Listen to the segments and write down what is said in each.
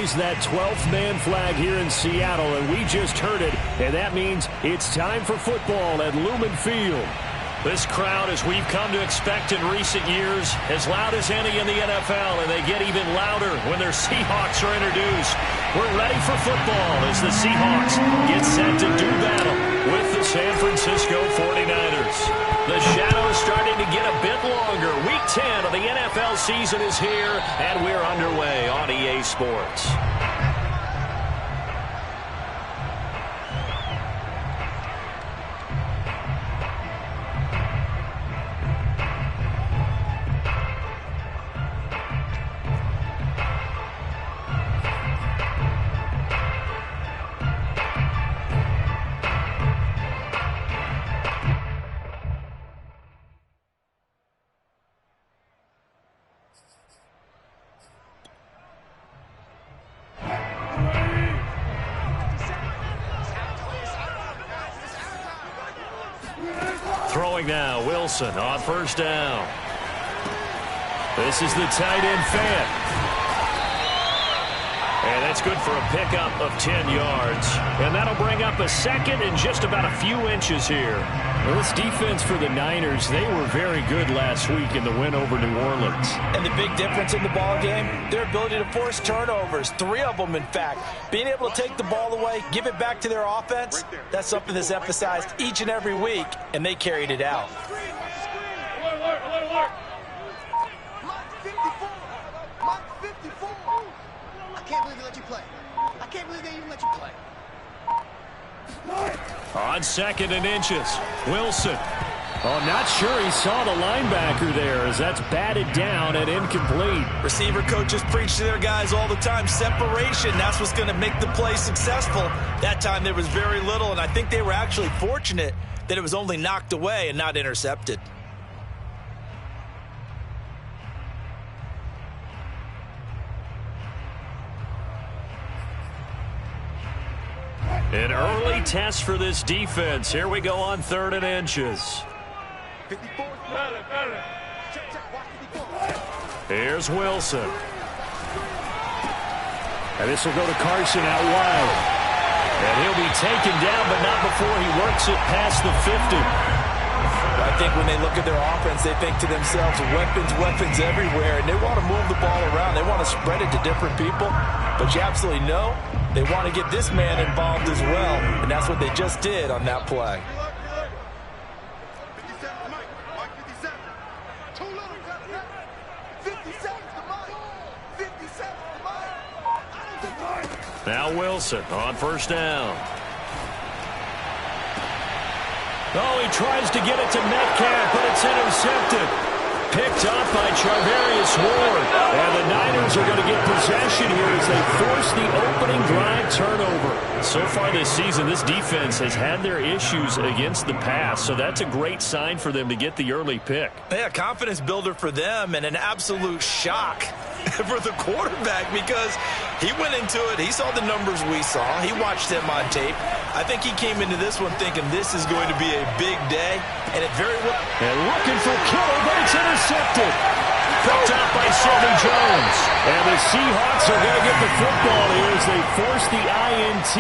raise that 12th man flag here in Seattle, and we just heard it, and that means it's time for football at Lumen Field. This crowd, as we've come to expect in recent years, as loud as any in the NFL, and they get even louder when their Seahawks are introduced. We're ready for football as the Seahawks get set to do battle with the San Francisco 49ers. The shadow is starting to get a bit longer. Week 10 of the NFL season is here, and we're underway on EA Sports. Throwing now, Wilson on first down. This is the tight end fan. And that's good for a pickup of 10 yards. And that'll bring up a second and just about a few inches here. Well, this defense for the Niners, they were very good last week in the win over New Orleans. And the big difference in the ball game, their ability to force turnovers, 3 of them, in fact. Being able to take the ball away, give it back to their offense, that's something that's emphasized each and every week, and they carried it out. On second and inches, Wilson. Oh, not sure he saw the linebacker there as that's batted down and incomplete. Receiver coaches preach to their guys all the time. Separation, that's what's going to make the play successful. That time there was very little, and I think they were actually fortunate that it was only knocked away and not intercepted. An early test for this defense. Here we go on third and inches. Here's Wilson. And this will go to Carson out wide. And he'll be taken down, but not before he works it past the 50. I think when they look at their offense, they think to themselves, weapons everywhere, and they want to move the ball around. They want to spread it to different people. But you absolutely know they want to get this man involved as well, and that's what they just did on that play. Now Wilson on first down. Oh, he tries to get it to Metcalf, but it's intercepted. Picked up by Charvarius Ward. And the Niners are going to get possession here as they force the opening drive turnover. So far this season, this defense has had their issues against the pass, so that's a great sign for them to get the early pick. Yeah, confidence builder for them and an absolute shock for the quarterback because he went into it. He saw the numbers we saw. He watched them on tape. I think he came into this one thinking this is going to be a big day, and it very well. And looking for Kittle, but it's intercepted. Picked up by Sidney Jones. And the Seahawks are going to get the football here as they force the INT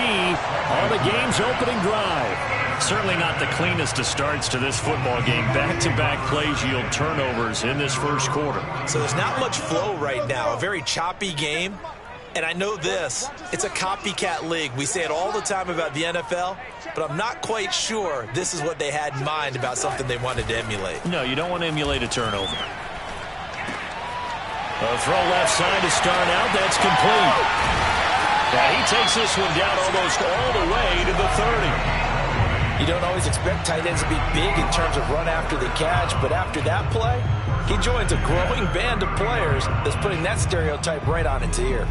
on the game's opening drive. Certainly not the cleanest of starts to this football game. Back-to-back plays yield turnovers in this first quarter. So there's not much flow right now. A very choppy game. And I know this, it's a copycat league. We say it all the time about the NFL, but I'm not quite sure this is what they had in mind about something they wanted to emulate. No, you don't want to emulate a turnover. A throw left side to start out. That's complete. Now he takes this one down almost all the way to the 30. You don't always expect tight ends to be big in terms of run after the catch, but after that play, he joins a growing band of players that's putting that stereotype right on its ear.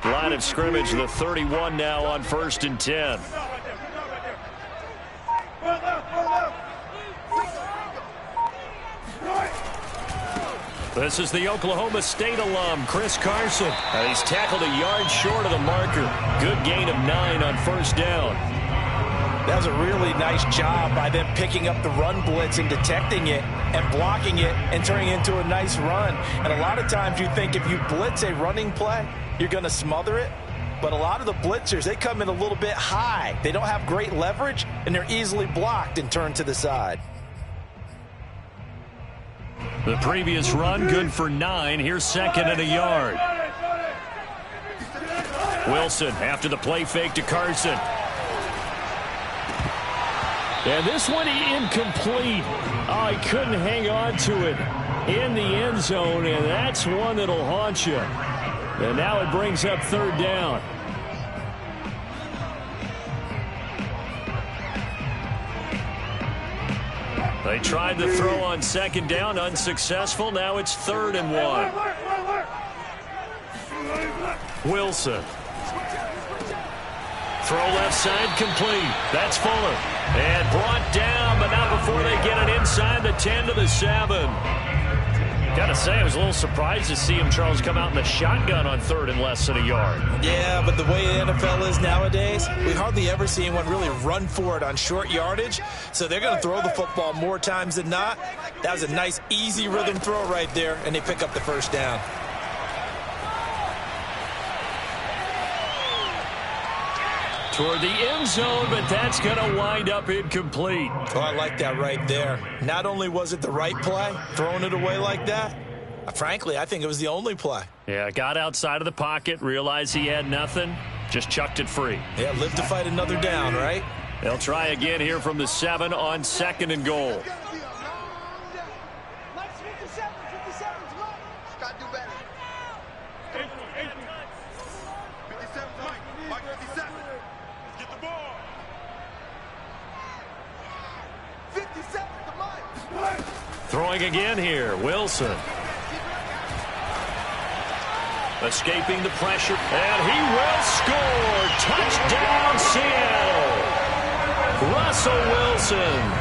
Line of scrimmage, the 31 now on 1st and 10. This is the Oklahoma State alum, Chris Carson. He's tackled a yard short of the marker. Good gain of 9 on first down. That was a really nice job by them picking up the run blitz and detecting it and blocking it and turning it into a nice run. And a lot of times you think if you blitz a running play, you're going to smother it. But a lot of the blitzers, they come in a little bit high. They don't have great leverage, and they're easily blocked and turned to the side. The previous run, good for 9. Here's second and a yard. Wilson after the play fake to Carson. And this one incomplete. Oh, he couldn't hang on to it in the end zone, and that's one that'll haunt you. And now it brings up third down. They tried to throw on second down, unsuccessful. Now it's 3rd and 1. Wilson. Throw left side complete. That's Fuller. And brought down, but not before they get it inside the 10 to the 7. Got to say, I was a little surprised to see him, Charles, come out in the shotgun on 3rd and less than a yard. Yeah, but the way the NFL is nowadays, we hardly ever see anyone really run for it on short yardage. So they're going to throw the football more times than not. That was a nice, easy rhythm throw right there, and they pick up the first down. Toward the end zone, but that's going to wind up incomplete. Oh, I like that right there. Not only was it the right play, throwing it away like that, frankly, I think it was the only play. Yeah, got outside of the pocket, realized he had nothing, just chucked it free. Yeah, live to fight another down, right? They'll try again here from the 7 on 2nd and goal. Throwing again here, Wilson. Escaping the pressure, and he will score. Touchdown, Seattle. Russell Wilson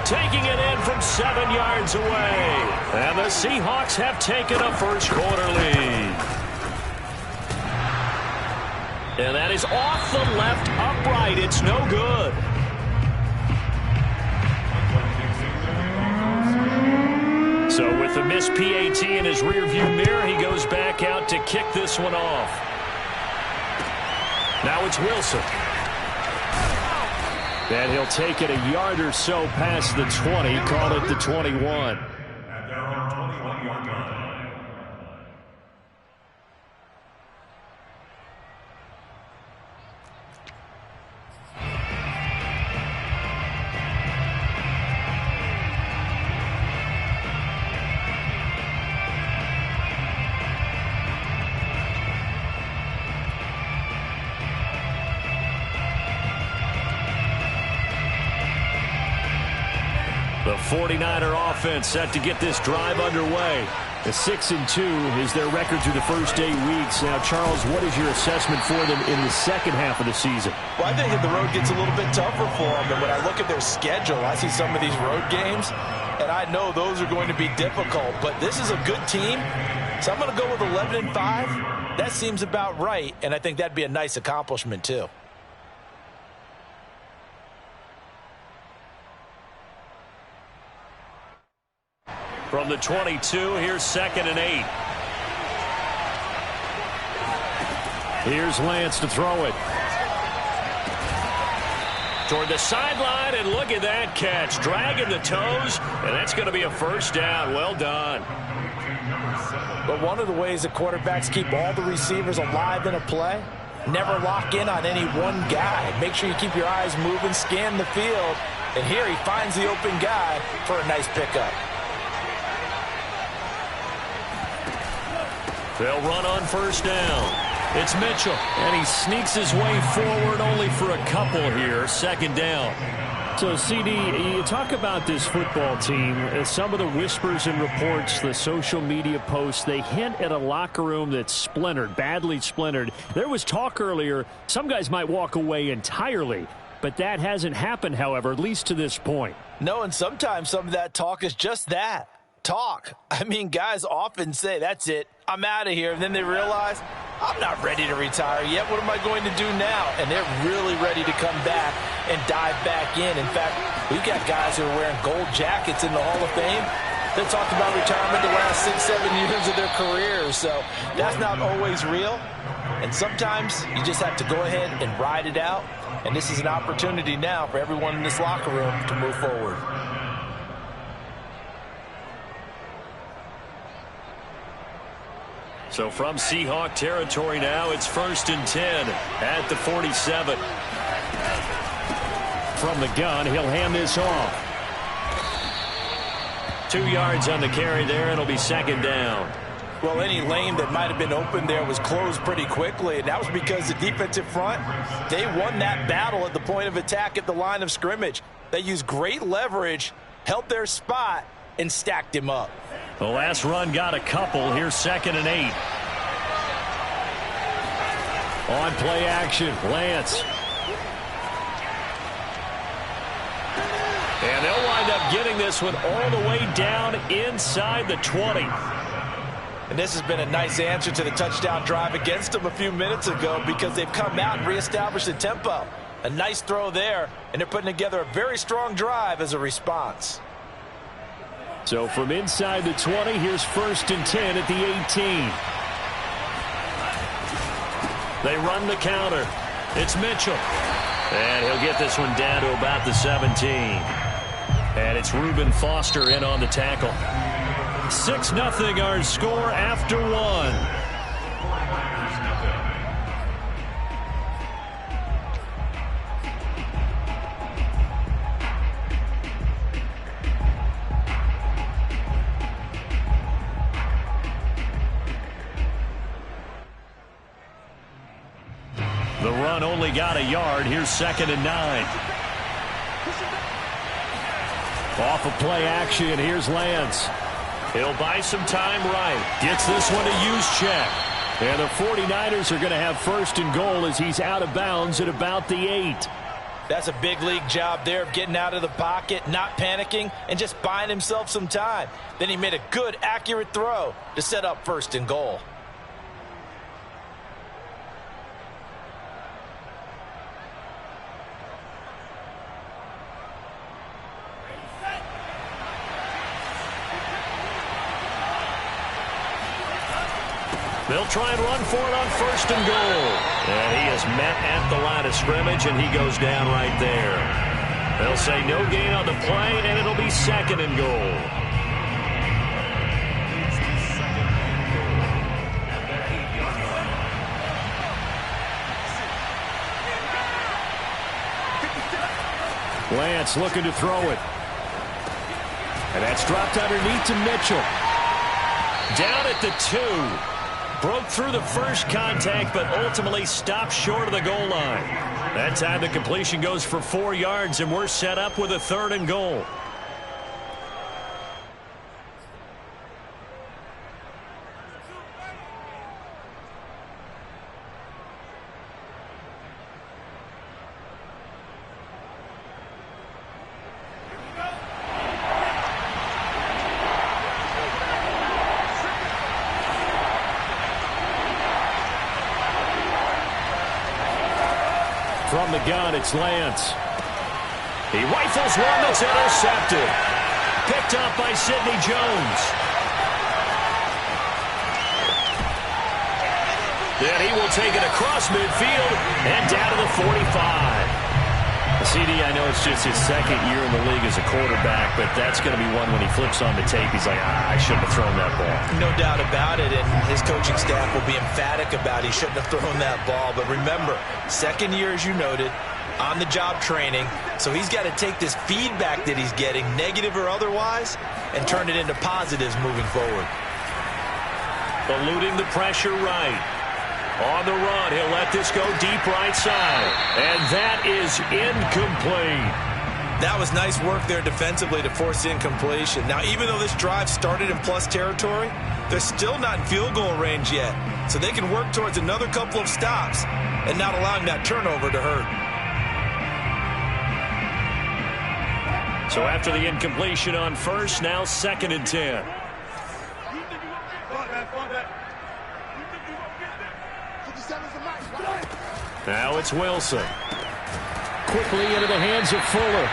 taking it in from 7 yards away. And the Seahawks have taken a first quarter lead. And that is off the left upright. It's no good. So with the missed PAT in his rearview mirror, he goes back out to kick this one off. Now it's Wilson. And he'll take it a yard or so past the 20, call it the 21. The 49er offense set to get this drive underway. The 6-2 is their record through the first 8 weeks. Now, Charles, what is your assessment for them in the second half of the season? Well, I think the road gets a little bit tougher for them. And when I look at their schedule, I see some of these road games, and I know those are going to be difficult. But this is a good team, so I'm going to go with 11-5. That seems about right, and I think that'd be a nice accomplishment, too. From the 22, here's 2nd and 8. Here's Lance to throw it. Toward the sideline, and look at that catch. Dragging the toes, and that's going to be a first down. Well done. But one of the ways that quarterbacks keep all the receivers alive in a play, never lock in on any one guy. Make sure you keep your eyes moving, scan the field, and here he finds the open guy for a nice pickup. They'll run on first down. It's Mitchell, and he sneaks his way forward only for a couple here. 2nd down. So, CD, you talk about this football team. Some of the whispers and reports, the social media posts, they hint at a locker room that's splintered, badly splintered. There was talk earlier, some guys might walk away entirely. But that hasn't happened, however, at least to this point. No, and sometimes some of that talk is just that. talk. I mean, guys often say, that's it, I'm out of here. And then they realize, I'm not ready to retire yet. What am I going to do now? And they're really ready to come back and dive back in. In fact, we've got guys who are wearing gold jackets in the Hall of Fame that talked about retirement the last 6-7 years of their careers. So that's not always real. And sometimes you just have to go ahead and ride it out. And this is an opportunity now for everyone in this locker room to move forward. So from Seahawk territory now, it's 1st and 10 at the 47. From the gun, he'll hand this off. 2 yards on the carry there, and it'll be 2nd down. Well, any lane that might have been open there was closed pretty quickly, and that was because the defensive front, they won that battle at the point of attack at the line of scrimmage. They used great leverage, held their spot, and stacked him up. The last run got a couple. Here's 2nd and 8. On play action, Lance. And they'll wind up getting this one all the way down inside the 20. And this has been a nice answer to the touchdown drive against them a few minutes ago because they've come out and reestablished the tempo. A nice throw there, and they're putting together a very strong drive as a response. So from inside the 20, here's 1st and 10 at the 18. They run the counter. It's Mitchell. And he'll get this one down to about the 17. And it's Reuben Foster in on the tackle. 6-0 our score after 1. The run only got a yard. Here's 2nd and 9. Off of play action, here's Lance. He'll buy some time right. Gets this one to Juszczyk. And the 49ers are going to have 1st and goal as he's out of bounds at about the 8. That's a big league job there of getting out of the pocket, not panicking, and just buying himself some time. Then he made a good, accurate throw to set up 1st and goal. They'll try and run for it on 1st and goal. And he is met at the line of scrimmage, and he goes down right there. They'll say no gain on the play, and it'll be 2nd and goal. Lance looking to throw it. And that's dropped underneath to Mitchell. Down at the 2. Broke through the first contact, but ultimately stopped short of the goal line. That time the completion goes for 4 yards, and we're set up with a 3rd and goal. From the gun, it's Lance. He rifles one that's intercepted. Picked up by Sidney Jones. Then he will take it across midfield and down to the 45. CD, I know it's just his 2nd year in the league as a quarterback, but that's going to be one when he flips on the tape, he's like, I shouldn't have thrown that ball. No doubt about it, and his coaching staff will be emphatic about he shouldn't have thrown that ball. But remember, 2nd year, as you noted, on-the-job training, so he's got to take this feedback that he's getting, negative or otherwise, and turn it into positives moving forward. Eluding the pressure right. On the run, he'll let this go deep right side. And that is incomplete. That was nice work there defensively to force incompletion. Now, even though this drive started in plus territory, they're still not in field goal range yet. So they can work towards another couple of stops and not allowing that turnover to hurt. So after the incompletion on first, now 2nd and 10. Now it's Wilson. Quickly into the hands of Fuller.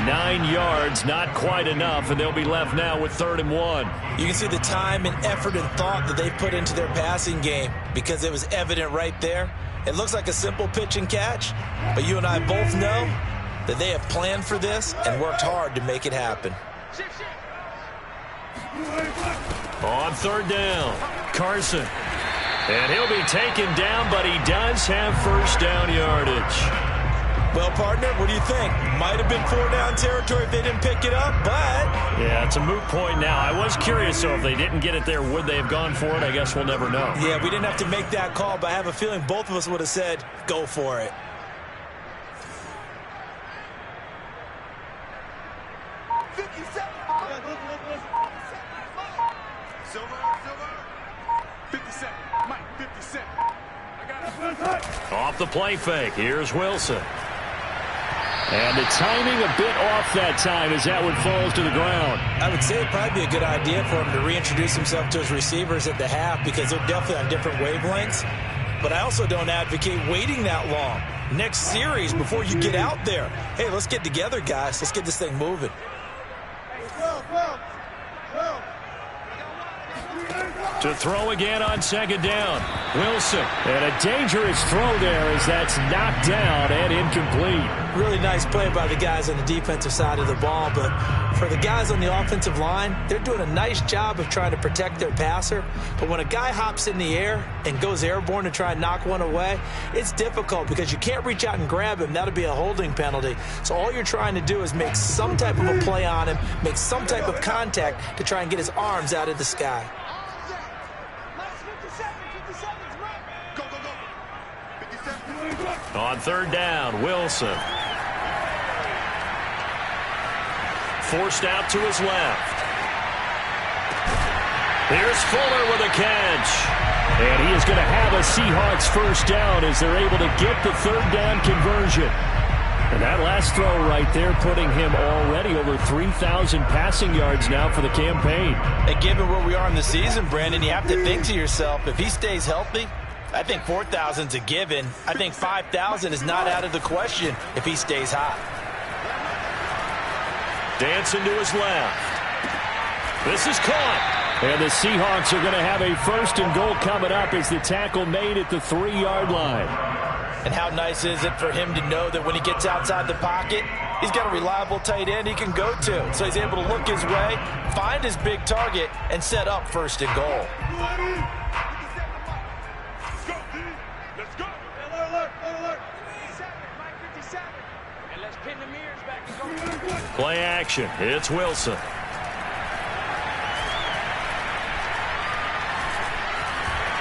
9 yards, not quite enough, and they'll be left now with 3rd and 1. You can see the time and effort and thought that they put into their passing game because it was evident right there. It looks like a simple pitch and catch, but you and I both know that they have planned for this and worked hard to make it happen. On 3rd down, Carson. And he'll be taken down, but he does have 1st down yardage. Well, partner, what do you think? Might have been 4-down territory if they didn't pick it up, but... Yeah, it's a moot point now. I was curious, so if they didn't get it there, would they have gone for it? I guess we'll never know. Yeah, we didn't have to make that call, but I have a feeling both of us would have said, go for it. Off the play fake, here's Wilson. And the timing a bit off that time as that one falls to the ground. I would say it'd probably be a good idea for him to reintroduce himself to his receivers at the half because they're definitely on different wavelengths. But I also don't advocate waiting that long. Next series before you get out there. Hey, let's get together, guys. Let's get this thing moving. To throw again on 2nd down. Wilson. And a dangerous throw there as that's knocked down and incomplete. Really nice play by the guys on the defensive side of the ball, but for the guys on the offensive line, they're doing a nice job of trying to protect their passer. But when a guy hops in the air and goes airborne to try and knock one away, it's difficult because you can't reach out and grab him. That'll be a holding penalty. So all you're trying to do is make some type of a play on him, make some type of contact to try and get his arms out of the sky. On 3rd down, Wilson. Forced out to his left. Here's Fuller with a catch. And he is going to have a Seahawks 1st down as they're able to get the 3rd down conversion. And that last throw right there putting him already over 3,000 passing yards now for the campaign. And given where we are in the season, Brandon, you have to think to yourself, if he stays healthy, I think 4,000's a given. I think 5,000 is not out of the question if he stays hot. Dancing to his left. This is caught. And the Seahawks are going to have a 1st and goal coming up as the tackle made at the 3-yard line. And how nice is it for him to know that when he gets outside the pocket, he's got a reliable tight end he can go to. So he's able to look his way, find his big target, and set up 1st and goal. Play action. It's Wilson.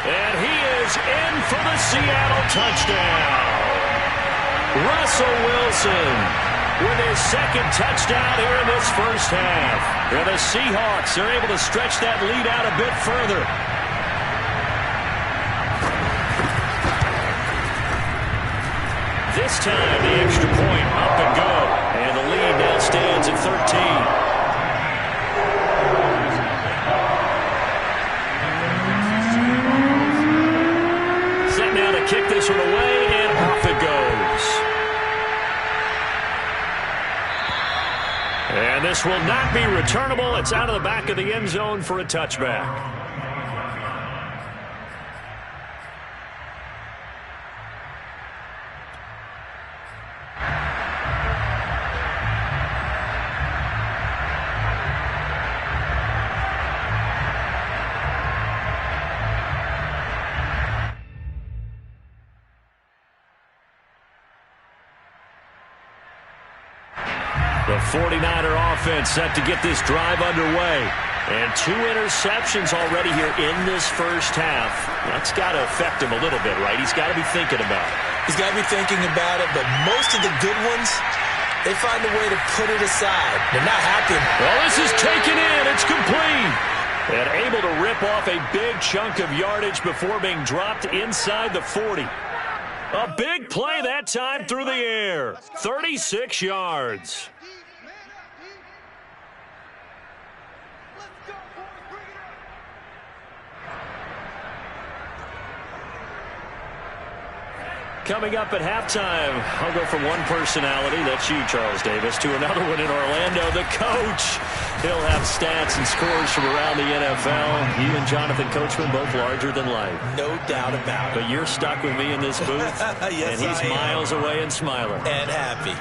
And he is in for the Seattle touchdown. Russell Wilson with his 2nd touchdown here in this 1st half. And the Seahawks are able to stretch that lead out a bit further. This time, the extra point up and go. And the lead now stands at 13. Set now to kick this one away, and off it goes. And this will not be returnable. It's out of the back of the end zone for a touchback. The 49er offense set to get this drive underway. And 2 interceptions already here in this 1st half. That's got to affect him a little bit, right? He's got to be thinking about it. He's got to be thinking about it, but most of the good ones, they find a way to put it aside. They're not happy. Well, this is taken in. It's complete. And able to rip off a big chunk of yardage before being dropped inside the 40. A big play that time through the air. 36 yards. Coming up at halftime, I'll go from one personality, that's you, Charles Davis, to another one in Orlando, the coach. He'll have stats and scores from around the NFL. You and Jonathan Coachman, both larger than life. No doubt about it. But you're stuck with me in this booth, yes, and he's miles away and smiling. And happy.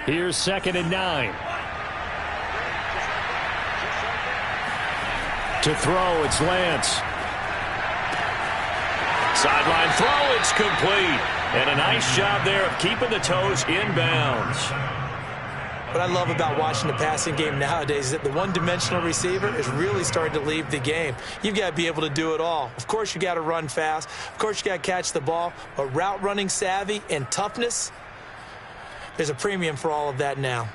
Here's 2nd and 9. To throw, it's Lance. Sideline throw, it's complete. And a nice job there of keeping the toes inbounds. What I love about watching the passing game nowadays is that the one-dimensional receiver is really starting to leave the game. You've got to be able to do it all. Of course, you got to run fast. Of course, you got to catch the ball. But route running savvy and toughness, there's a premium for all of that now.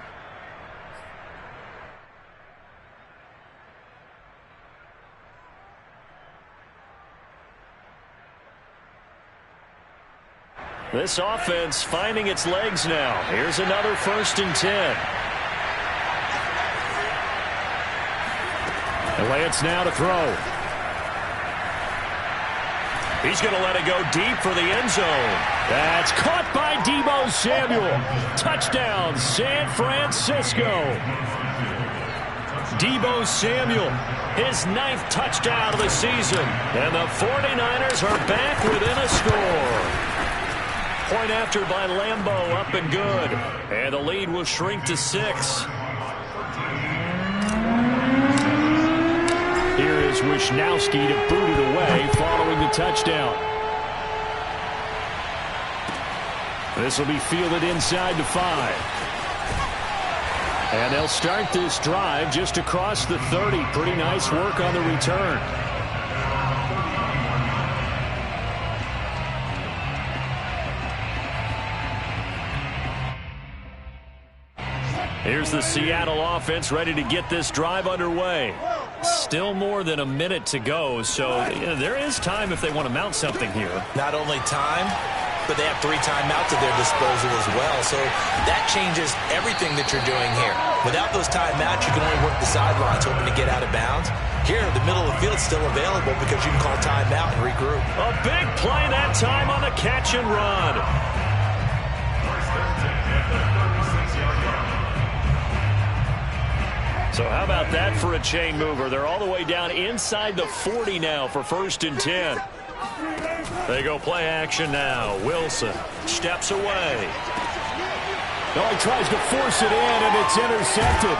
This offense finding its legs now. Here's another 1st and 10. And Lance now to throw. He's going to let it go deep for the end zone. That's caught by Deebo Samuel. Touchdown, San Francisco. Deebo Samuel, his 9th touchdown of the season. And the 49ers are back within a score. Point after by Lambeau, up and good. And the lead will shrink to 6. Here is Wisnowski to boot it away following the touchdown. This will be fielded inside the 5. And they'll start this drive just across the 30. Pretty nice work on the return. Here's the Seattle offense ready to get this drive underway. Still more than a minute to go, so there is time if they want to mount something here. Not only time, but they have 3 timeouts at their disposal as well. So that changes everything that you're doing here. Without those timeouts, you can only work the sidelines hoping to get out of bounds. Here, the middle of the field is still available because you can call timeout and regroup. A big play that time on the catch and run. So how about that for a chain mover? They're all the way down inside the 40 now for 1st and 10. They go play action now. Wilson steps away. No, he tries to force it in, and it's intercepted.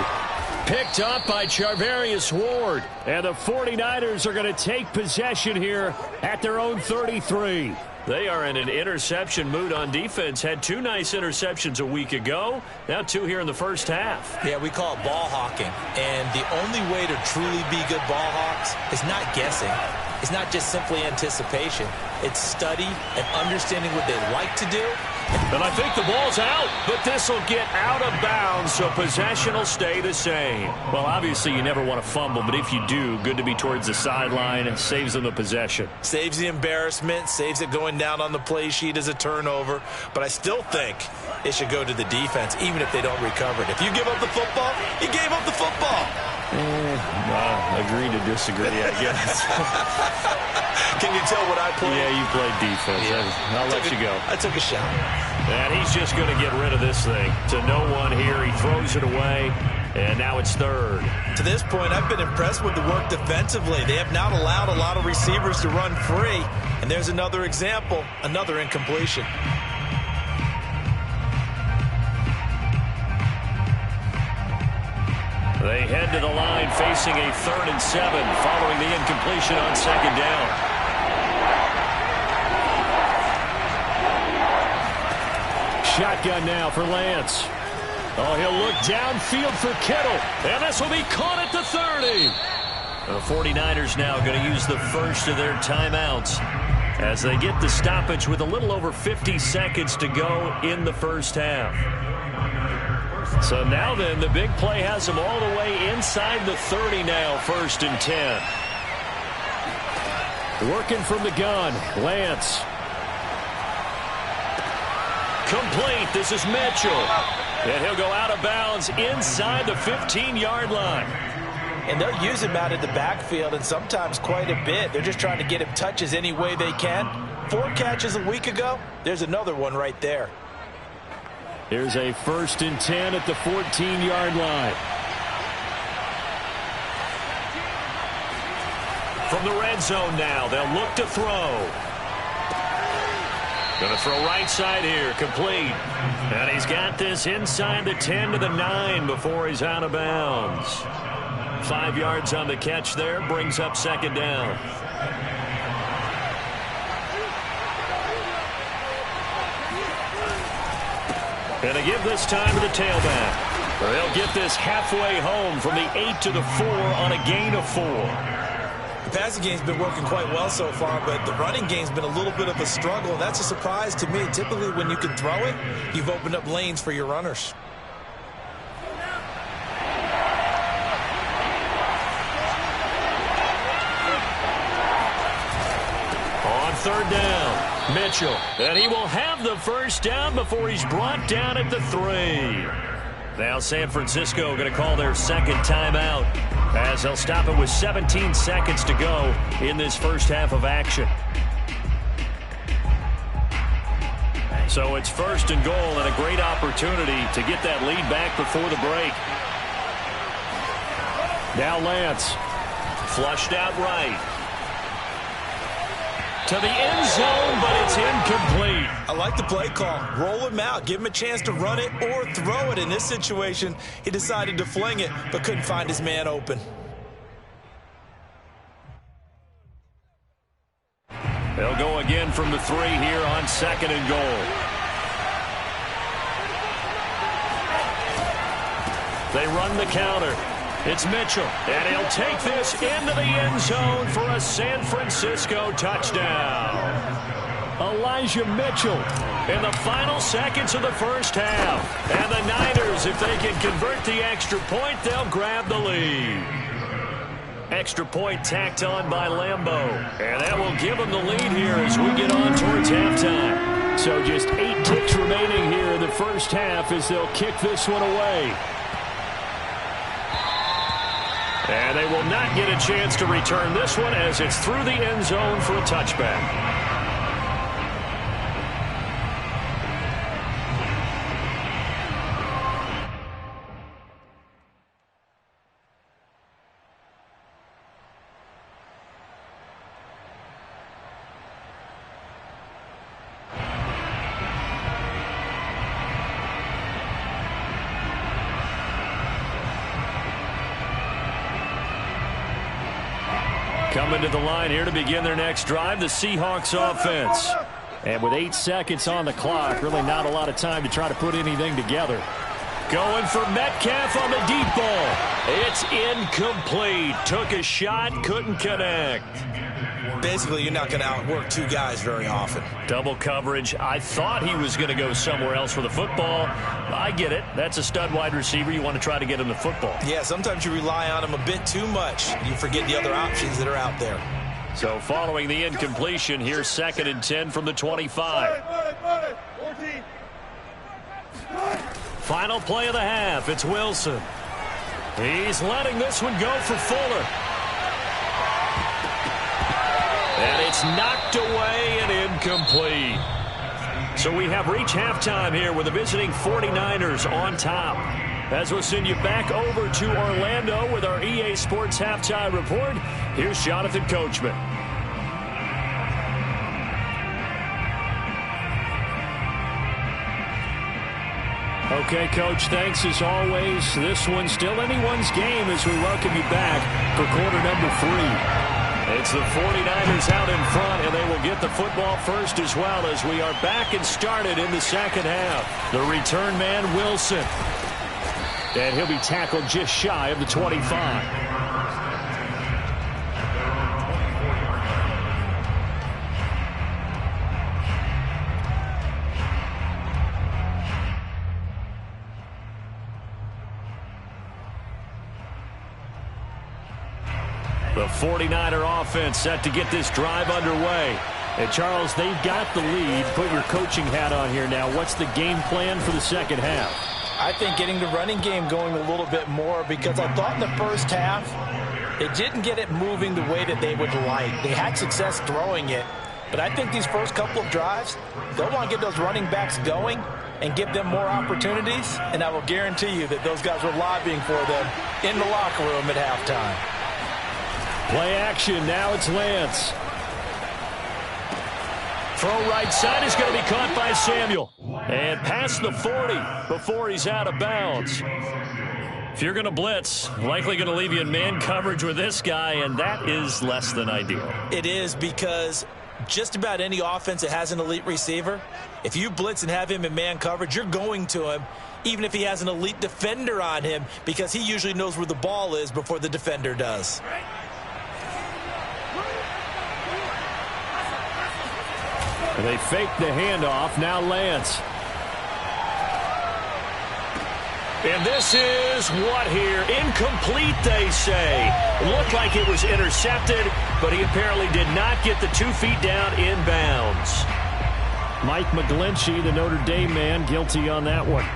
Picked up by Charvarius Ward. And the 49ers are going to take possession here at their own 33. They are in an interception mood on defense. Had 2 nice interceptions a week ago. Now 2 here in the first half. Yeah, we call it ball hawking. And the only way to truly be good ball hawks is not guessing. It's not just simply anticipation. It's study and understanding what they like to do. And I think the ball's out, but this will get out of bounds, so possession will stay the same. Well, obviously you never want to fumble, but if you do, good to be towards the sideline. It saves them the possession. Saves the embarrassment, saves it going down on the play sheet as a turnover. But I still think it should go to the defense, even if they don't recover it. If you give up the football, you gave up the football. Agree to disagree, I guess. Can you tell what I played? Yeah, you played defense. Yeah. I'll let you go. I took a shot. And he's just going to get rid of this thing. To no one here. He throws it away. And now it's 3rd. To this point, I've been impressed with the work defensively. They have not allowed a lot of receivers to run free. And there's another example, another incompletion. They head to the line facing a 3rd and 7 following the incompletion on 2nd down. Shotgun now for Lance. Oh, he'll look downfield for Kittle. And this will be caught at the 30. The 49ers now going to use the first of their timeouts as they get the stoppage with a little over 50 seconds to go in the first half. So now then, the big play has them all the way inside the 30 now, 1st and 10. Working from the gun, Lance. Complete. This is Mitchell. And he'll go out of bounds inside the 15-yard line. And they'll use him out in the backfield, and sometimes quite a bit. They're just trying to get him touches any way they can. 4 catches a week ago. There's another one right there. Here's a 1st and 10 at the 14-yard line. From the red zone now, they'll look to throw. Going to throw right side here, complete. And he's got this inside the 10 to the 9 before he's out of bounds. 5 yards on the catch there, brings up 2nd down. And a give this time to the tailback. They'll get this halfway home from the 8 to the 4 on a gain of 4. The passing game's been working quite well so far, but the running game's been a little bit of a struggle. That's a surprise to me. Typically, when you can throw it, you've opened up lanes for your runners. On 3rd down, Mitchell. And he will have the 1st down before he's brought down at the 3. Now San Francisco going to call their 2nd timeout, as they'll stop it with 17 seconds to go in this first half of action. So it's 1st and goal, and a great opportunity to get that lead back before the break. Now Lance, flushed out right. To the end zone, but it's incomplete. I like the play call. Roll him out. Give him a chance to run it or throw it. In this situation, he decided to fling it, but couldn't find his man open. They'll go again from the 3 here on 2nd and goal. They run the counter. It's Mitchell, and he'll take this into the end zone for a San Francisco touchdown. Elijah Mitchell in the final seconds of the first half. And the Niners, if they can convert the extra point, they'll grab the lead. Extra point tacked on by Lambeau. And that will give them the lead here as we get on towards halftime. So just 8 ticks remaining here in the first half as they'll kick this one away. And they will not get a chance to return this one as it's through the end zone for a touchback. Coming to the line here to begin their next drive, the Seahawks offense. And with 8 seconds on the clock, really not a lot of time to try to put anything together. Going for Metcalf on the deep ball. It's incomplete. Took a shot, couldn't connect. Basically, you're not going to outwork 2 guys very often. Double coverage. I thought he was going to go somewhere else for the football. I get it. That's a stud wide receiver. You want to try to get him the football. Yeah, sometimes you rely on him a bit too much. You forget the other options that are out there. So following the incompletion, here's 2nd and 10 from the 25. Final play of the half. It's Wilson. He's letting this one go for Fuller. And it's knocked away and incomplete. So we have reached halftime here with the visiting 49ers on top. As we'll send you back over to Orlando with our EA Sports Halftime Report, here's Jonathan Coachman. Okay, Coach, thanks as always. This one's still anyone's game as we welcome you back for quarter number 3. It's the 49ers out in front, and they will get the football first as well as we are back and started in the second half. The return man, Wilson. And he'll be tackled just shy of the 25. The 49er offense set to get this drive underway. And, Charles, they've got the lead. Put your coaching hat on here now. What's the game plan for the second half? I think getting the running game going a little bit more, because I thought in the first half they didn't get it moving the way that they would like. They had success throwing it, but I think these first couple of drives, they'll want to get those running backs going and give them more opportunities, and I will guarantee you that those guys were lobbying for them in the locker room at halftime. Play action, now it's Lance. Throw right side is going to be caught by Samuel. And past the 40 before he's out of bounds. If you're going to blitz, likely going to leave you in man coverage with this guy, and that is less than ideal. It is, because just about any offense that has an elite receiver, if you blitz and have him in man coverage, you're going to him, even if he has an elite defender on him, because he usually knows where the ball is before the defender does. And they fake the handoff. Now Lance. And this is what here? Incomplete, they say. It looked like it was intercepted, but he apparently did not get the 2 feet down in bounds. Mike McGlinchey, the Notre Dame man, guilty on that one.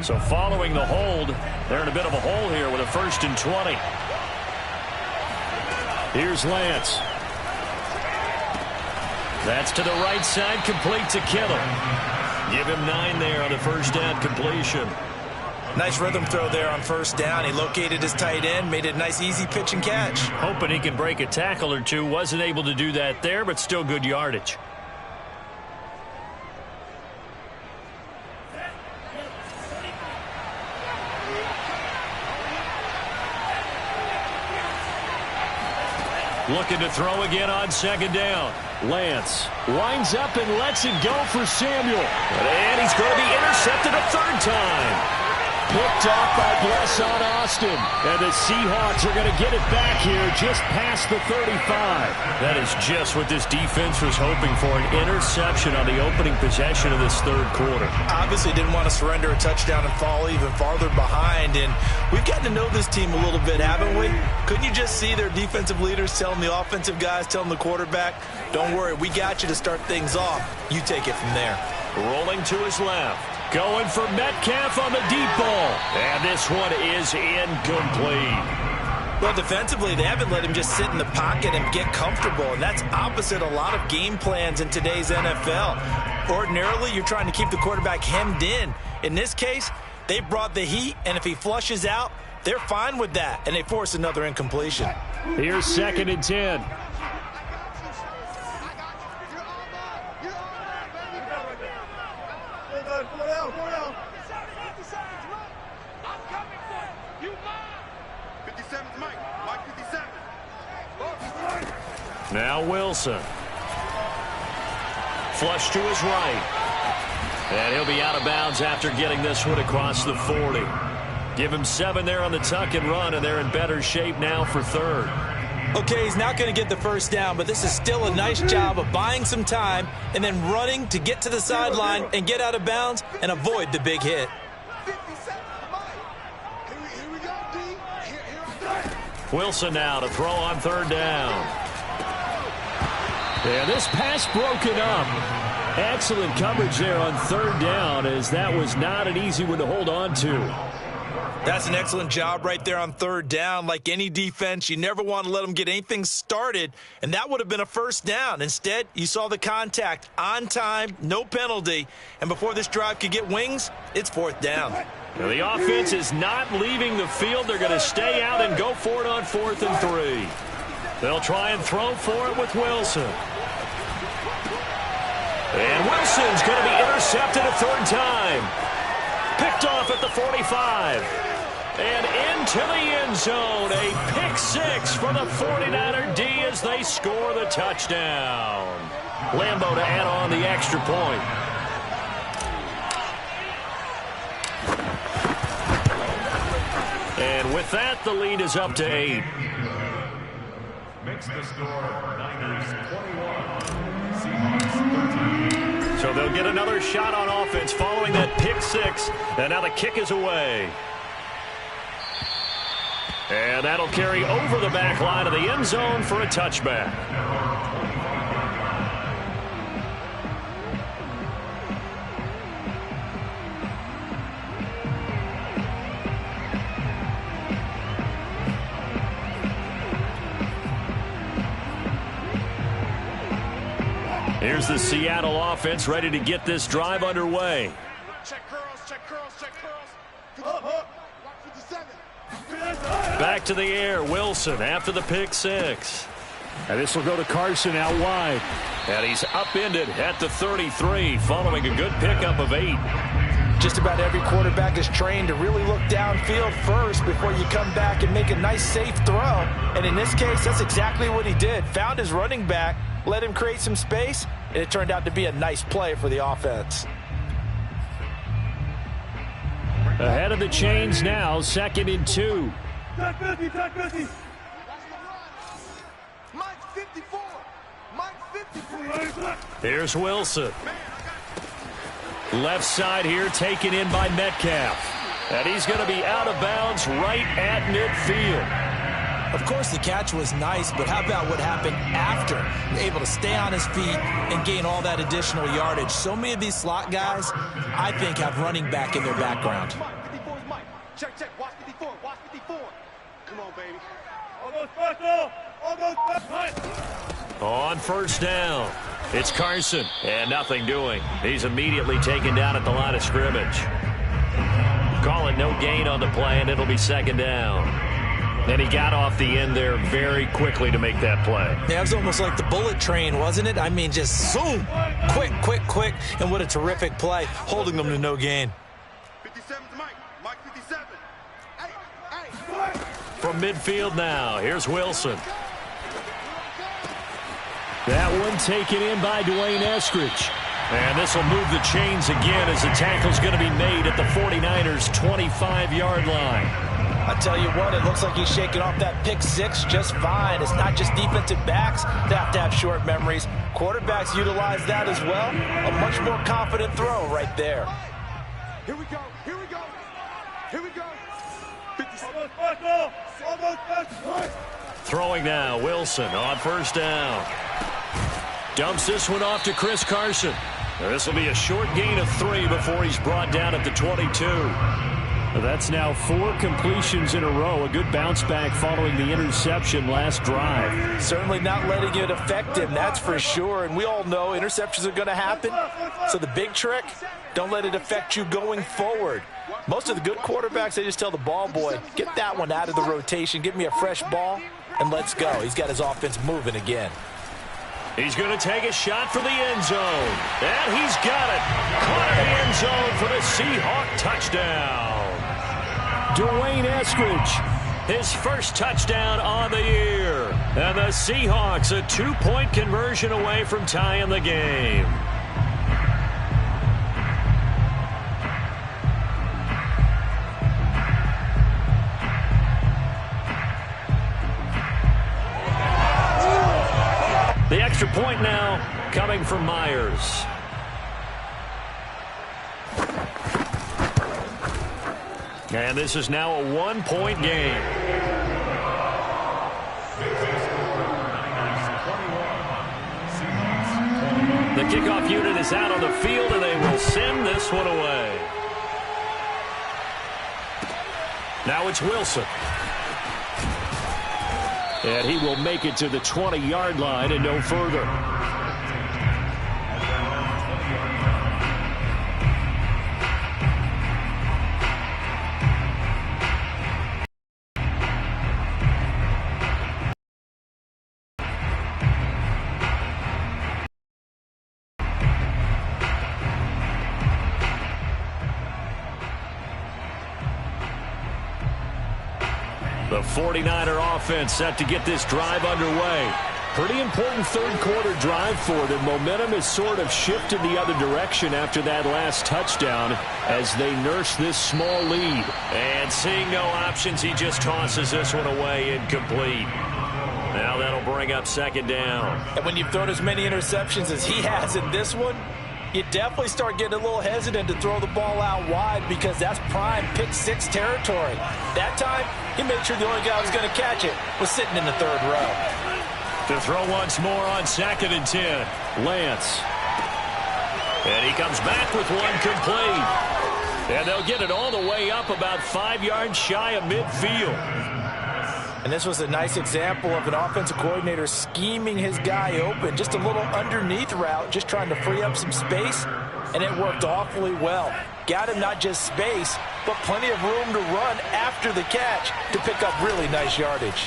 So following the hold, they're in a bit of a hole here with a 1st and 20. Here's Lance. That's to the right side, complete to Kittle. Give him 9 there on the 1st down completion. Nice rhythm throw there on 1st down. He located his tight end, made it a nice easy pitch and catch. Hoping he can break a tackle or two. Wasn't able to do that there, but still good yardage. Looking to throw again on 2nd down. Lance winds up and lets it go for Samuel. And he's going to be intercepted a 3rd time. Picked off by Bless on Austin. And the Seahawks are going to get it back here just past the 35. That is just what this defense was hoping for, an interception on the opening possession of this 3rd quarter. Obviously didn't want to surrender a touchdown and fall even farther behind. And we've gotten to know this team a little bit, haven't we? Couldn't you just see their defensive leaders telling the offensive guys, telling the quarterback, don't worry, we got you to start things off. You take it from there. Rolling to his left. Going for Metcalf on the deep ball. And this one is incomplete. Well, defensively, they haven't let him just sit in the pocket and get comfortable, and that's opposite a lot of game plans in today's NFL. Ordinarily, you're trying to keep the quarterback hemmed in. In this case, they brought the heat, and if he flushes out, they're fine with that, and they force another incompletion. Here's 2nd and 10. Now Wilson. Flush to his right. And he'll be out of bounds after getting this one across the 40. Give him 7 there on the tuck and run, and they're in better shape now for 3rd. Okay, he's not going to get the 1st down, but this is still a nice job of buying some time and then running to get to the sideline and get out of bounds and avoid the big hit. Wilson now to throw on 3rd down. Yeah, this pass broken up. Excellent coverage there on 3rd down, as that was not an easy one to hold on to. That's an excellent job right there on 3rd down. Like any defense, you never want to let them get anything started, and that would have been a 1st down. Instead, you saw the contact on time, no penalty, and before this drive could get wings, it's 4th down. Now the offense is not leaving the field. They're going to stay out and go for it on 4th and 3. They'll try and throw for it with Wilson. And Wilson's going to be intercepted a 3rd time. Picked off at the 45. And into the end zone. A pick 6 for the 49er D as they score the touchdown. Lambo to add on the extra point. And with that, the lead is up to 8. Makes the score Niners 21, Seahawks 13. So they'll get another shot on offense following that pick six. And now the kick is away. And that'll carry over the back line of the end zone for a touchback. Here's the Seattle offense ready to get this drive underway. Check curls, check curls, check curls. Back to the air, Wilson after the pick six. And this will go to Carson out wide. And he's upended at the 33 following a good pickup of 8. Just about every quarterback is trained to really look downfield first before you come back and make a nice safe throw. And in this case, that's exactly what he did. Found his running back, let him create some space, and it turned out to be a nice play for the offense. Ahead of the chains now, 2nd and 2. Mike 54. Mike 54. Here's Wilson. Left side here taken in by Metcalf. And he's going to be out of bounds right at midfield. Of course, the catch was nice, but how about what happened after? Able to stay on his feet and gain all that additional yardage. So many of these slot guys, I think, have running back in their background. Mike 54 is Mike. Check, check. Watch 54. Watch 54. Come on, baby. On first down, it's Carson. And nothing doing. He's immediately taken down at the line of scrimmage. Call it no gain on the play, and it'll be 2nd down. And he got off the end there very quickly to make that play. Yeah, it was almost like the bullet train, wasn't it? I mean, just zoom. Quick, quick, quick. And what a terrific play, holding them to no gain. 57 to Mike. Mike 57. Hey. From midfield now, here's Wilson. That one taken in by Dwayne Eskridge. And this will move the chains again as the tackle's going to be made at the 49ers' 25-yard line. I tell you what, it looks like he's shaking off that pick six just fine. It's not just defensive backs that have to have short memories. Quarterbacks utilize that as well. A much more confident throw right there. Here we go. Here we go. Here we go. 57. Throwing now, Wilson on first down. Dumps this one off to Chris Carson. This will be a short gain of 3 before he's brought down at the 22. That's now 4 completions in a row. A good bounce back following the interception last drive. Certainly not letting it affect him, that's for sure. And we all know interceptions are going to happen. So the big trick, don't let it affect you going forward. Most of the good quarterbacks, they just tell the ball boy, get that one out of the rotation, give me a fresh ball, and let's go. He's got his offense moving again. He's going to take a shot for the end zone. And he's got it. Caught in the end zone for the Seahawk touchdown. Dwayne Eskridge, his first touchdown on the year. And the Seahawks a 2-point conversion away from tying the game. The extra point now coming from Myers. And this is now a 1-point game. The kickoff unit is out on the field, and they will send this one away. Now it's Wilson. And he will make it to the 20-yard line and no further. The 49er offense set to get this drive underway. Pretty important third-quarter drive for them. Momentum has sort of shifted the other direction after that last touchdown as they nurse this small lead. And seeing no options, he just tosses this one away incomplete. Now that'll bring up second down. And when you've thrown as many interceptions as he has in this one, you definitely start getting a little hesitant to throw the ball out wide because that's prime pick six territory. That time, he made sure the only guy who was going to catch it was sitting in the third row. To throw once more on 2nd and 10, Lance. And he comes back with one complete. And they'll get it all the way up about 5 yards shy of midfield. And this was a nice example of an offensive coordinator scheming his guy open. Just a little underneath route, just trying to free up some space, and it worked awfully well. Got him not just space, but plenty of room to run after the catch to pick up really nice yardage.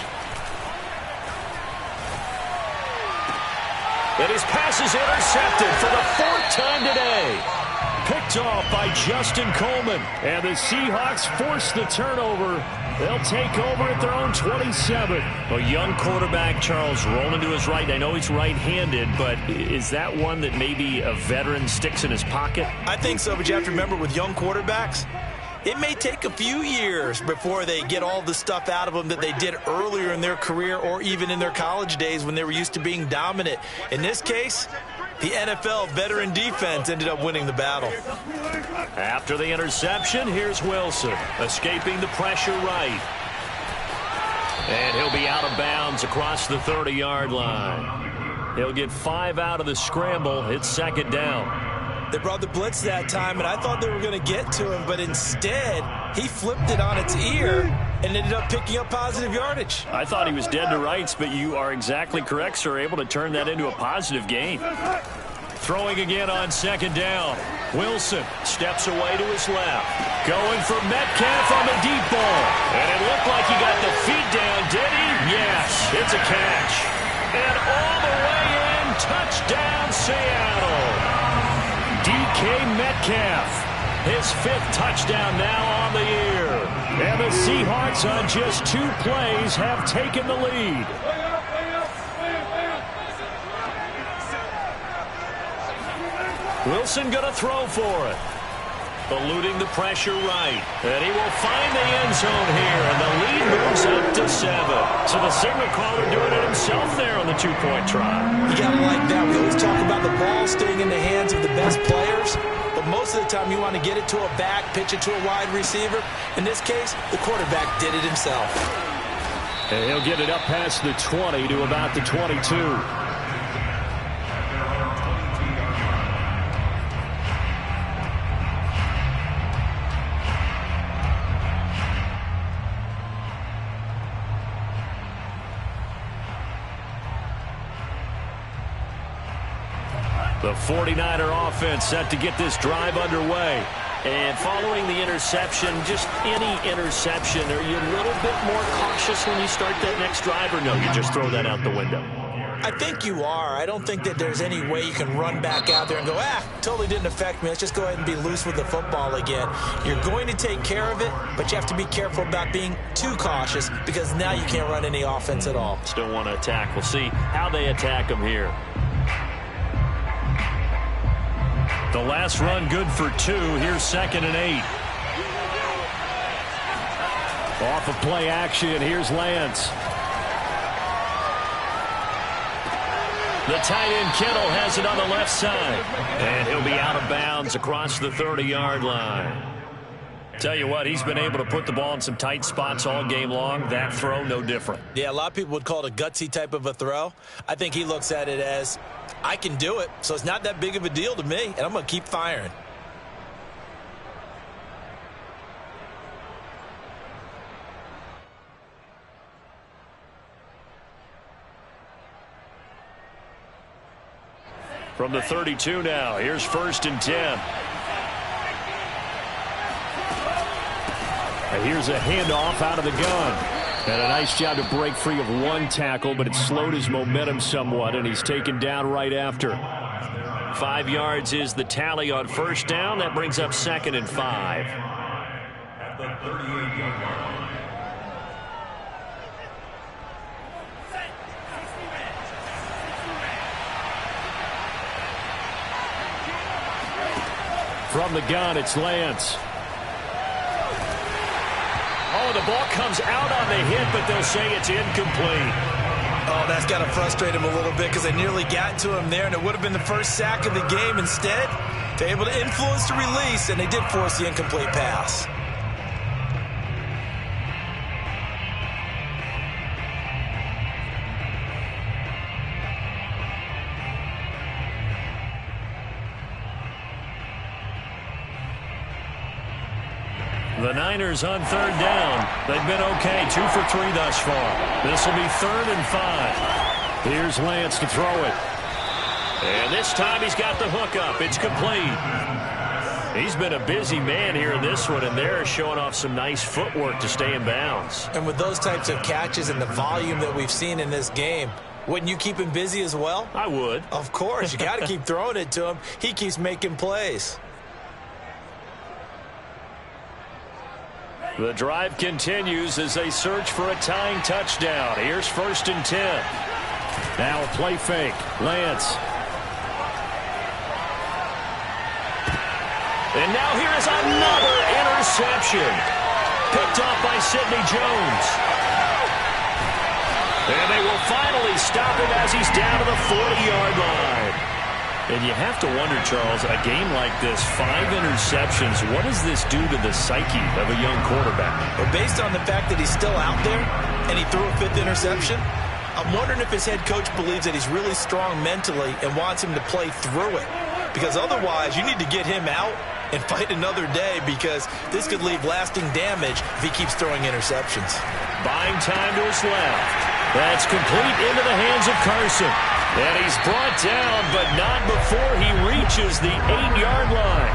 And his pass is intercepted for the 4th time today. Picked off by Justin Coleman. And the Seahawks force the turnover. They'll take over at their own 27. A young quarterback, Charles, rolling to his right. I know he's right-handed, but is that one that maybe a veteran sticks in his pocket? I think so, but you have to remember with young quarterbacks, it may take a few years before they get all the stuff out of them that they did earlier in their career or even in their college days when they were used to being dominant. In this case, the NFL veteran defense ended up winning the battle. After the interception, here's Wilson, escaping the pressure right. And he'll be out of bounds across the 30-yard line. He'll get 5 out of the scramble. It's 2nd down. They brought the blitz that time, and I thought they were going to get to him, but instead, he flipped it on its ear and ended up picking up positive yardage. I thought he was dead to rights, but you are exactly correct, sir, able to turn that into a positive gain. Throwing again on 2nd down. Wilson steps away to his left. Going for Metcalf on the deep ball. And it looked like he got the feet down, did he? Yes, it's a catch. And all the way in, touchdown Seattle. DK Metcalf, his 5th touchdown now on the year. And the Seahawks on just 2 plays have taken the lead. Wilson going to throw for it. Eluding the pressure right. And he will find the end zone here. And the lead moves up to 7. So the signal caller doing it himself there on the 2-point try. You got to like that. We always talk about the ball staying in the hands of the best players. But most of the time you want to get it to a back, pitch it to a wide receiver. In this case, the quarterback did it himself. And he'll get it up past the 20 to about the 22. The 49er offense set to get this drive underway. And following the interception, just any interception, are you a little bit more cautious when you start that next drive, or no, you just throw that out the window? I think you are. I don't think that there's any way you can run back out there and go, totally didn't affect me. Let's just go ahead and be loose with the football again. You're going to take care of it, but you have to be careful about being too cautious because now you can't run any offense at all. Still want to attack. We'll see how they attack them here. The last run good for 2. Here's 2nd and 8. Off of play action, here's Lance. The tight end Kittle has it on the left side. And he'll be out of bounds across the 30-yard line. Tell you what, he's been able to put the ball in some tight spots all game long. That throw, no different. Yeah, a lot of people would call it a gutsy type of a throw. I think he looks at it as, I can do it, so it's not that big of a deal to me, and I'm going to keep firing. From the 32 now, here's 1st and 10. And here's a handoff out of the gun. And a nice job to break free of one tackle, but it slowed his momentum somewhat, and he's taken down right after. 5 yards is the tally on 1st down. That brings up 2nd and 5. At the 38-yard line. From the gun, it's Lance. Oh, the ball comes out on the hit, but they'll say it's incomplete. Oh, that's got to frustrate him a little bit because they nearly got to him there, and it would have been the first sack of the game. Instead, they're able to influence the release, and they did force the incomplete pass. The Niners on third down. They've been okay, 2 for 3 thus far. This will be 3rd and 5. Here's Lance to throw it. And this time he's got the hook up. It's complete. He's been a busy man here in this one, and they're showing off some nice footwork to stay in bounds. And with those types of catches and the volume that we've seen in this game, wouldn't you keep him busy as well? I would. Of course. You got to keep throwing it to him. He keeps making plays. The drive continues as they search for a tying touchdown. Here's 1st and 10. Now a play fake. Lance. And now here is another interception. Picked off by Sidney Jones. And they will finally stop him as he's down to the 40-yard line. And you have to wonder, Charles, a game like this, 5 interceptions, what does this do to the psyche of a young quarterback? Well, based on the fact that he's still out there and he threw a 5th interception, I'm wondering if his head coach believes that he's really strong mentally and wants him to play through it. Because otherwise, you need to get him out and fight another day, because this could leave lasting damage if he keeps throwing interceptions. Buying time to his left. That's complete into the hands of Carson. And he's brought down, but not before he reaches the 8-yard line.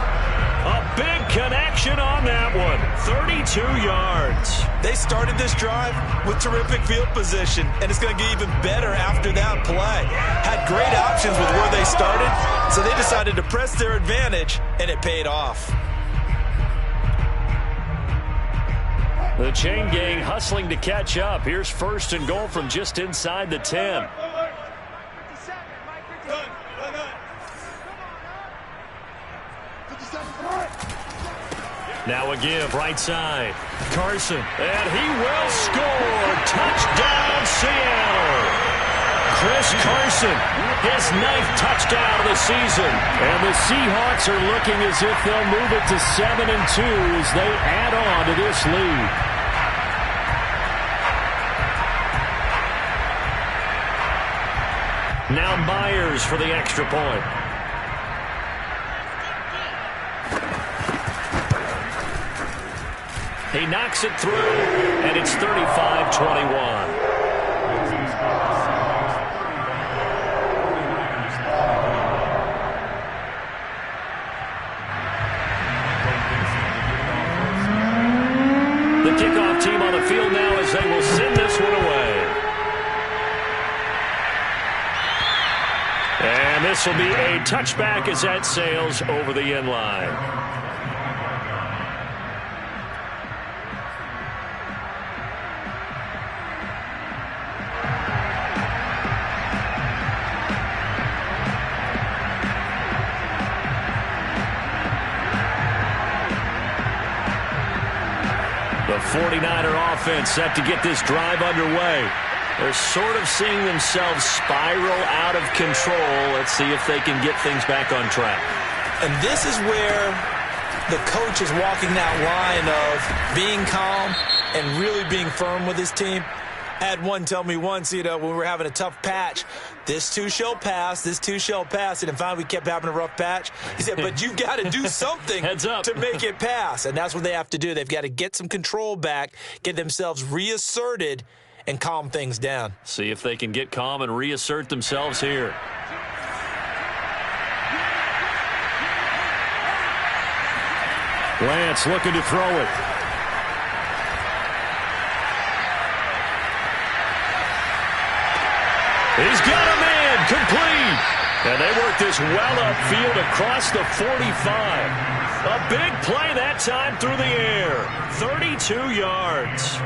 A big connection on that one. 32 yards. They started this drive with terrific field position, and it's going to get even better after that play. Had great options with where they started, so they decided to press their advantage, and it paid off. The chain gang hustling to catch up. Here's 1st and goal from just inside the 10. Now a give, right side. Carson, and he will score. Touchdown, Seattle. Chris Carson, his 9th touchdown of the season. And the Seahawks are looking as if they'll move it to 7-2 as they add on to this lead. Now Myers for the extra point. He knocks it through, and it's 35-21. The kickoff team on the field now as they will send this one away. And this will be a touchback as that sails over the end line. The 49er offense set to get this drive underway. They're sort of seeing themselves spiral out of control. Let's see if they can get things back on track. And this is where the coach is walking that line of being calm and really being firm with his team. I had one tell me once, when we were having a tough patch, this too shall pass, this too shall pass. And finally we kept having a rough patch. He said, but you've got to do something Heads up. to make it pass. And that's what they have to do. They've got to get some control back, get themselves reasserted, and calm things down. See if they can get calm and reassert themselves here. Lance looking to throw it. He's got a man, complete. And they work this well upfield across the 45. A big play that time through the air. 32 yards.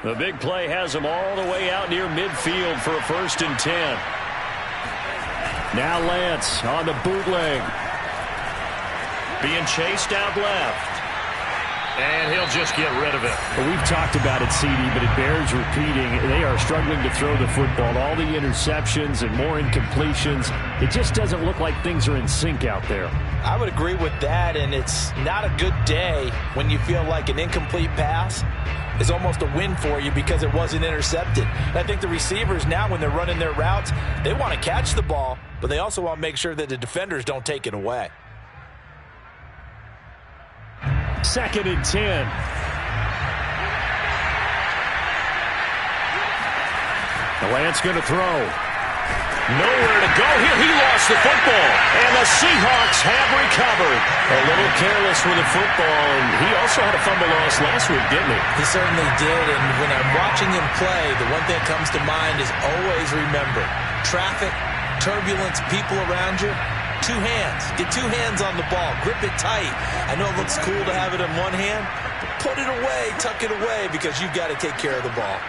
The big play has him all the way out near midfield for a 1st and 10. Now Lance on the bootleg. Being chased out left. And he'll just get rid of it. Well, we've talked about it, CD, but it bears repeating. They are struggling to throw the football. All the interceptions and more incompletions. It just doesn't look like things are in sync out there. I would agree with that, and it's not a good day when you feel like an incomplete pass is almost a win for you because it wasn't intercepted. And I think the receivers now, when they're running their routes, they want to catch the ball, but they also want to make sure that the defenders don't take it away. 2nd and 10. Lance going to throw. Nowhere to go here. He lost the football. And the Seahawks have recovered. A little careless with the football. And he also had a fumble loss last week, didn't he? He certainly did. And when I'm watching him play, the one thing that comes to mind is always remember, traffic, turbulence, people around you. 2 hands. Get 2 hands on the ball. Grip it tight. I know it looks cool to have it in one hand, but put it away, tuck it away, because you've got to take care of the ball.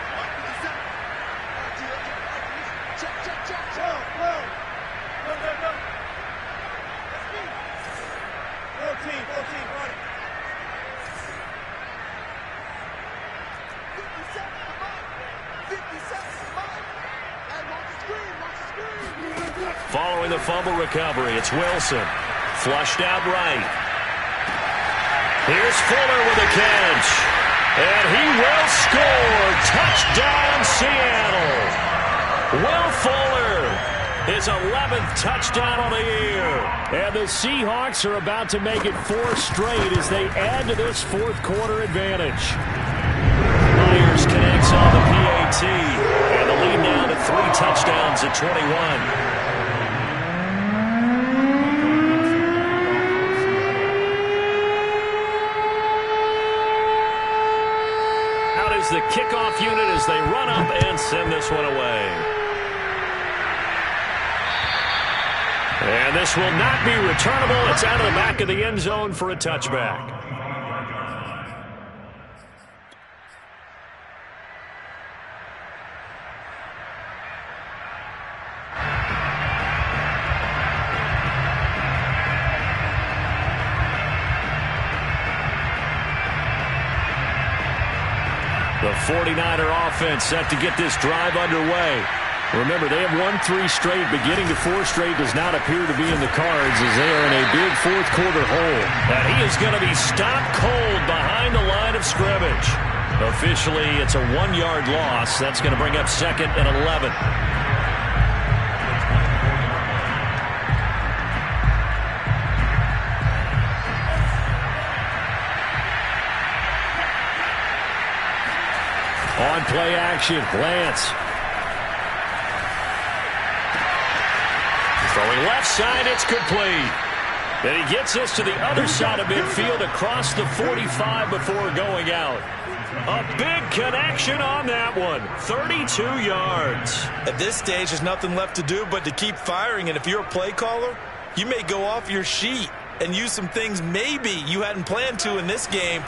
Following the fumble recovery, it's Wilson. Flushed out right. Here's Fuller with a catch. And he will score. Touchdown, Seattle. Will Fuller, his 11th touchdown on the year. And the Seahawks are about to make it 4 straight as they add to this 4th quarter advantage. Myers connects on the PAT. And the lead now to 3 touchdowns at 21. The kickoff unit as they run up and send this one away. And this will not be returnable. It's out of the back of the end zone for a touchback. The 49er offense set to get this drive underway. Remember, they have won 3 straight, but getting to 4 straight does not appear to be in the cards as they are in a big 4th quarter hole. And he is going to be stopped cold behind the line of scrimmage. Officially, it's a 1-yard loss. That's going to bring up 2nd and 11. On play action, Lance. Throwing left side, it's complete. Then he gets this to the other side of midfield across the 45 before going out. A big connection on that one. 32 yards. At this stage, there's nothing left to do but to keep firing. And if you're a play caller, you may go off your sheet and use some things maybe you hadn't planned to in this game.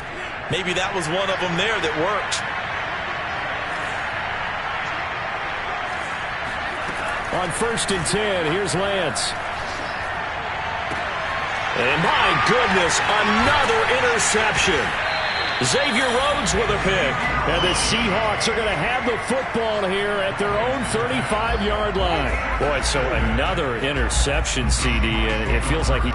Maybe that was one of them there that worked. On 1st and 10, here's Lance. And my goodness, another interception. Xavier Rhodes with a pick. And the Seahawks are going to have the football here at their own 35-yard line. Boy, so another interception, CD, and it feels like he